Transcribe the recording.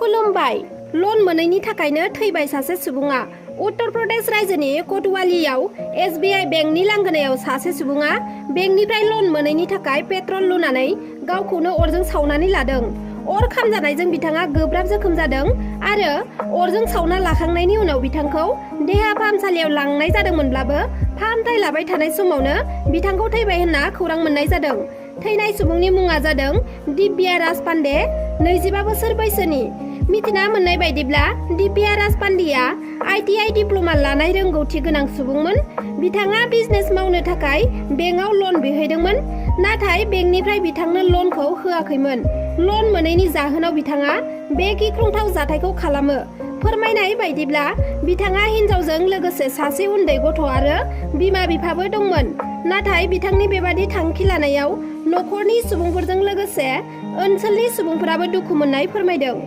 खुलुमबाय। लन मोनैनि थाखायनो थैबाय सासे सुबुङा। उत्तर प्रदेश रायजोनि कोतवालीआव SBI बेंकनि लांगोनायाव सासे सुबुङा बेंकनिफ्राय लन मोनैनि थाखाय पेट्रल लुनानै गावखौनो अरजों सावनानै लादों। अर खामजानायजों बिथाङा गोब्राब जोखोम जादों आरो अरजों सावना लाखांनायनि उनाव बिथांखौ देहा फाहामसालियाव लांनाय जादोंमोनब्लाबो फाहामथाय लाबाय थानाय समावनो बिथांखौ थैबाय होनना खौरां मोननाय जादों। थैनाय सुबुंनि मुङा जादों दिव्या राजपांडे, 25 बोसोर बैसोनि। मिथिना मोननाय बायदिब्ला दिव्या राजपांडेया ITI डिप्ल'मा लानाय रोंगौथि गोनां सुबुंमोन। बिथाङा बिजनेस मावनो थाखाय बेंकआव लन बिहैदोंमोन, नाथाय बेंकनिफ्राय बिथांनो लनखौ होआखैमोन। लन मोनैनि जाहोनाव बिथाङा बे गिख्रंथाव जाथायखौ खालामो। फोरमायनाय बायदिब्ला बिथाङा हिनजावजों लोगोसे सासे उन्दै गथ' आरो बिमा-बिफाबो दंमोन, नाथाय बिथांनि बेबादि थांखि लानायाव नखरनि सुबुंफोरजों लोगोसे ओनसोलनि सुबुंफोराबो दुखु मोननाय फोरमायदों।